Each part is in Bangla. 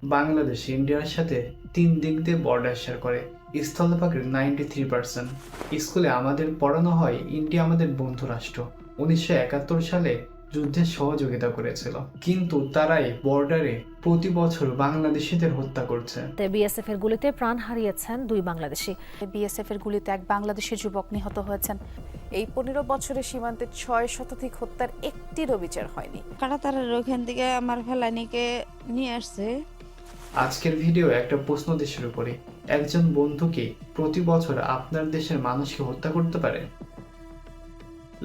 বাংলাদেশ ইন্ডিয়ার সাথে 3 দিক দিয়ে বর্ডার শেয়ার করে। স্থলভাগের 93%। স্কুলে আমাদের পড়ানো হয় ইন্ডিয়া আমাদের বন্ধু রাষ্ট্র, 1971 সালে যুদ্ধে সহযোগিতা করেছিল, কিন্তু তারাই বর্ডারে প্রতি বছর বাংলাদেশিদের হত্যা করছে। বিএসএফ এর গুলিতে প্রাণ হারিয়েছেন 2 বাংলাদেশি। বিএসএফ এর গুলিতে এক বাংলাদেশি যুবক নিহত হয়েছেন। এই 15 বছরে সীমান্তে 6 শতাধিক হত্যার একটিরও বিচার হয়নি। কাঁটাতারের ওখান থেকে আমার ফেলানিকে নিয়ে আসছে। আজকের ভিডিও একটা প্রশ্ন দিয়ে শুরু করি। একজন বন্ধু কি প্রতি বছর আপনার দেশের মানুষকে হত্যা করতে পারে?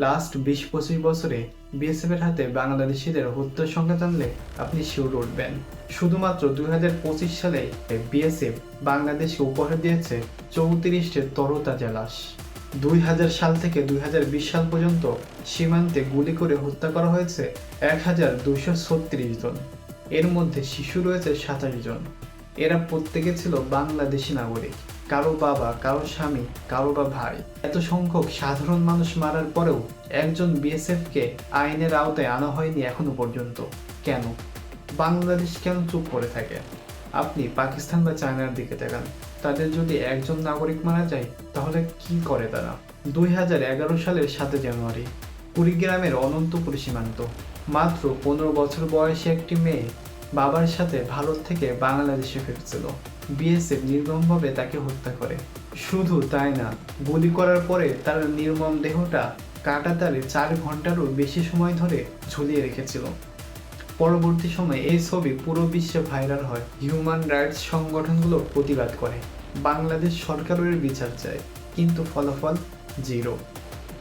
লাস্ট 20-25 বছরে বিএসএফ এর হাতে বাংলাদেশিদের হত্যার সংখ্যা জানলে আপনি শিওর উঠবেন। শুধুমাত্র 2025 সালে বিএসএফ বাংলাদেশকে উপহার দিয়েছে 34টি তরতাজা লাশ। 2000 সাল থেকে 2020 সাল পর্যন্ত সীমান্তে গুলি করে হত্যা করা হয়েছে 1236 জন। এর মধ্যে শিশু রয়েছে 27 জন। এরা প্রত্যেকে ছিল বাংলাদেশি নাগরিক, কারো বাবা, কারো স্বামী, কারো বা ভাই। এত সংখ্যক সাধারণ মানুষ মারার পরেও একজন বিএসএফ কে আইনের আওতায় আনা হয়নি এখনো পর্যন্ত। কেন? বাংলাদেশ কেন চুপ করে থাকে? আপনি পাকিস্তান বা চায়নার দিকে তাকান, তাদের যদি একজন নাগরিক মারা যায় তাহলে কি করে তারা? 2011 সালের 7 জানুয়ারি কুড়িগ্রামের অনন্তপুর সীমান্ত, মাত্র 15 বছর বয়সী একটি মেয়ে বাবার সাথে ভারত থেকে বাংলাদেশে ফিরছিল। বিএসএফ নির্মমভাবে তাকে হত্যা করে। শুধু তাই না, গুলি করার পরে তার নির্মম দেহটা কাঁটাতারে 4 ঘন্টারও বেশি সময় ধরে ঝুলিয়ে রেখেছিল। পরবর্তী সময়ে এই ছবি পুরো বিশ্বে ভাইরাল হয়। হিউম্যান রাইটস সংগঠনগুলো প্রতিবাদ করে, বাংলাদেশ সরকারও এর বিচার চায়, কিন্তু ফলাফল জিরো।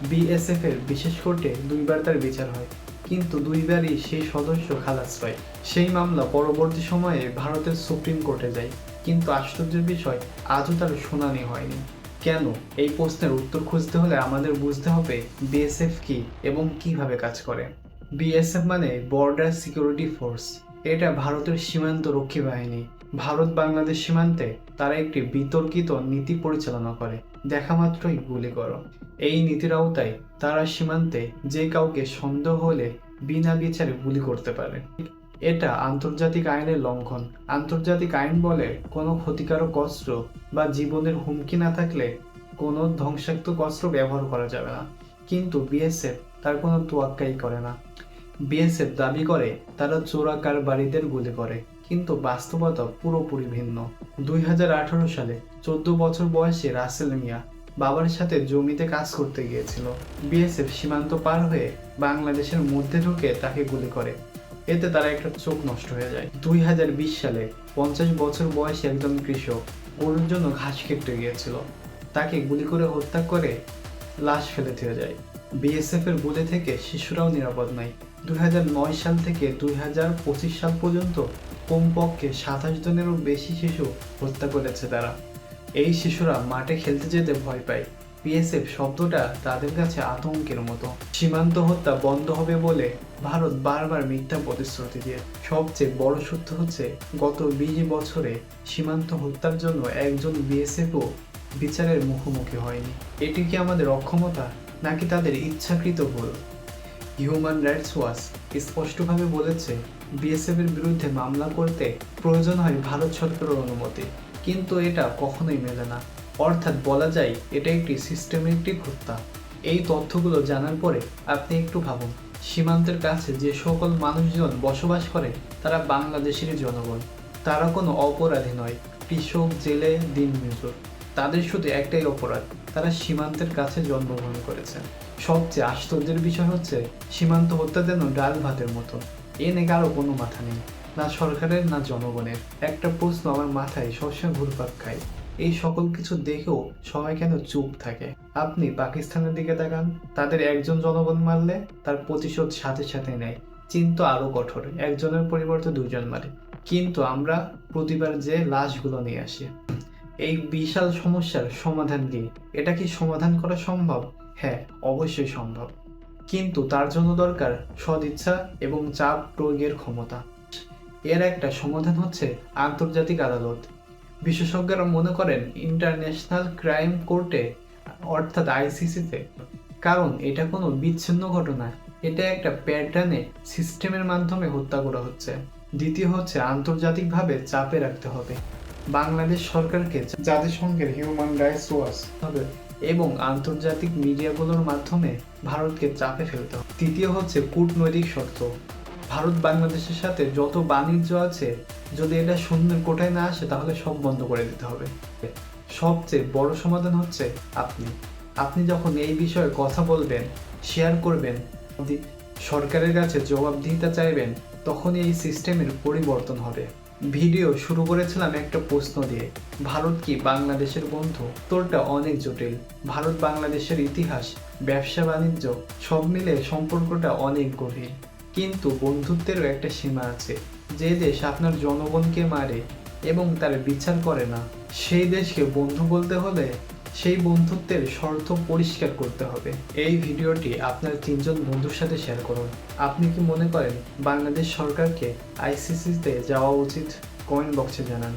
বিএসএফ এর বিশেষ কোর্টে 2বার তার বিচার হয়, কিন্তু 2বারই সেই সদস্য খালাস পায়। সেই মামলা পরবর্তী সময়ে ভারতের সুপ্রিম কোর্টে যায়, কিন্তু আশ্চর্যের বিষয় আজও তার শুনানি হয়নি। কেন? এই প্রশ্নের উত্তর খুঁজতে হলে আমাদের বুঝতে হবে বিএসএফ কি এবং কিভাবে কাজ করে। বিএসএফ মানে বর্ডার সিকিউরিটি ফোর্স। এটা ভারতের সীমান্ত রক্ষী বাহিনী। ভারত বাংলাদেশ সীমান্তে তারা একটি বিতর্কিত নীতি পরিচালনা করে, দেখা মাত্রই গুলি করো। এই নীতির আওতায় তারা সীমান্তে যে কাউকে সন্দেহ হলে বিনা বিচারে গুলি করতে পারে। এটা আন্তর্জাতিক আইনের লঙ্ঘন। আন্তর্জাতিক আইন বলে কোনো ক্ষতিকারক অস্ত্র বা জীবনের হুমকি না থাকলে কোনো ধ্বংসাত্মক অস্ত্র ব্যবহার করা যাবে না, কিন্তু বিএসএফ তার কোনো তোয়াক্কাই করে না। বিএসএফ দাবি করে তারা চোরাকারবারিদের গুলি করে, কিন্তু বাস্তবতা পুরোপুরি ভিন্ন। 2018 সালে 14 বছর বয়সী রাসেল মিয়া বাবার সাথে জমিতে কাজ করতে গিয়েছিল। বিএসএফ সীমান্ত পার হয়ে বাংলাদেশের মধ্যে ঢুকে তাকে গুলি করে। এতে তার একটা চোখ নষ্ট হয়ে যায়। 2020 সালে 50 বছর বয়সী একজন কৃষক গরুর জন্য ঘাস কেটে গিয়েছিল, তাকে গুলি করে হত্যা করে লাশ ফেলে দিয়ে যায়। বিএসএফ এর গুলি থেকে শিশুরাও নিরাপদ নয়। 2009 সাল থেকে 2025 সাল পর্যন্ত কমপক্ষে 27 জনেরও বেশি শিশু হত্যা করেছে তারা। এই শিশুরা মাঠে খেলতে যেতে ভয় পায়। বিএসএফ শব্দটা তাদের কাছে আতঙ্কের মতো। সীমান্ত হত্যা বন্ধ হবে বলে ভারত বারবার মিথ্যা প্রতিশ্রুতি দিয়ে। সবচেয়ে বড় সত্য হচ্ছে গত 20 বছরে সীমান্ত হত্যার জন্য একজন বিএসএফও বিচারের মুখোমুখি হয়নি। এটি কি আমাদের অক্ষমতা নাকি তাদের ইচ্ছাকৃত ভুল? হিউম্যান রাইটস ওয়াচ স্পষ্টভাবে বলেছে বিএসএফ এর বিরুদ্ধে মামলা করতে প্রয়োজন হয় ভারত সরকারের অনুমতি, কিন্তু এটা কখনোই মেলে না। অর্থাৎ বলা যায় এটা একটি সিস্টেমেটিক হত্যা। এই তথ্যগুলো জানার পরে আপনি একটু ভাবুন, সীমান্তের কাছে যে সকল মানুষজন বসবাস করে তারা বাংলাদেশের জনগণ। তারা কোনো অপরাধী নয়, কৃষক, জেলে, দিনমজুর। তাদের শুধু একটাই অপরাধ, তারা সীমান্তের কাছে জন্মগ্রহণ করেছে। সবচেয়ে আশ্চর্যের বিষয় হচ্ছে সীমান্ত হত্যা যেন ডাল ভাতের মতো, এ নিয়ে কারো কোনো মাথা নেই, না সরকারের না জনগণের। একটা প্রশ্ন আমার মাথায় সবসময় ঘুরপাক খায়, এই সকল কিছু দেখেও সবাই কেন চুপ থাকে? আপনি পাকিস্তানের দিকে তাকান, তাদের একজন জনগণ মারলে তার প্রতিশোধ সাথে সাথে নেয়। চীন তো আরো কঠোর, একজনের পরিবর্তে 2জন মারে। কিন্তু আমরা প্রতিবার যে লাশগুলো নিয়ে আসি। এই বিশাল সমস্যার সমাধান কি? এটা কি সমাধান করা সম্ভব? হ্যাঁ, অবশ্যই সম্ভব, কিন্তু তার জন্য দরকার সদিচ্ছা এবং চাপ প্রয়োগের ক্ষমতা। এর একটা সমাধান হচ্ছে আন্তর্জাতিক আদালত। বিশেষজ্ঞরা মনে করেন ইন্টারন্যাশনাল ক্রাইম কোর্টে, অর্থাৎ আইসিসিতে। কারণ এটা কোনো বিচ্ছিন্ন ঘটনা, এটা একটা প্যাটার্নে সিস্টেমের মাধ্যমে হত্যা করা হচ্ছে। দ্বিতীয় হচ্ছে আন্তর্জাতিকভাবে চাপে রাখতে হবে। বাংলাদেশ সরকারকে জাতিসংঘের হিউম্যান রাইটস ওয়াচ হবে এবং আন্তর্জাতিক মিডিয়াগুলোর মাধ্যমে ভারতকে চাপে ফেলতে হবে। তৃতীয় হচ্ছে কূটনৈতিক শর্ত। ভারত বাংলাদেশের সাথে যত বাণিজ্য আছে, যদি এটা শূন্যের কোটায় না আসে তাহলে সব বন্ধ করে দিতে হবে। সবচেয়ে বড় সমাধান হচ্ছে আপনি যখন এই বিষয়ে কথা বলবেন, শেয়ার করবেন, সরকারের কাছে জবাবদিহিতা চাইবেন, তখনই এই সিস্টেমের পরিবর্তন হবে। ভিডিও শুরু করেছিলাম একটা প্রশ্ন দিয়ে, ভারত কি বাংলাদেশের বন্ধু? উত্তরটা অনেক জটিল। ভারত বাংলাদেশের ইতিহাস, ব্যবসা বাণিজ্য সব মিলে সম্পর্কটা অনেক গভীর, কিন্তু বন্ধুত্বেরও একটা সীমা আছে। যে দেশ আপনার জনগণকে মারে এবং তার বিচার করে না, সেই দেশকে বন্ধু বলতে হলে সেই বন্ধুত্বের শর্ত পরিষ্কার করতে হবে। এই ভিডিওটি আপনার 3 জন বন্ধুর সাথে শেয়ার করুন। আপনি কি মনে করেন বাংলাদেশ সরকারকে আইসিসিতে যাওয়া উচিত? কমেন্ট বক্সে জানান।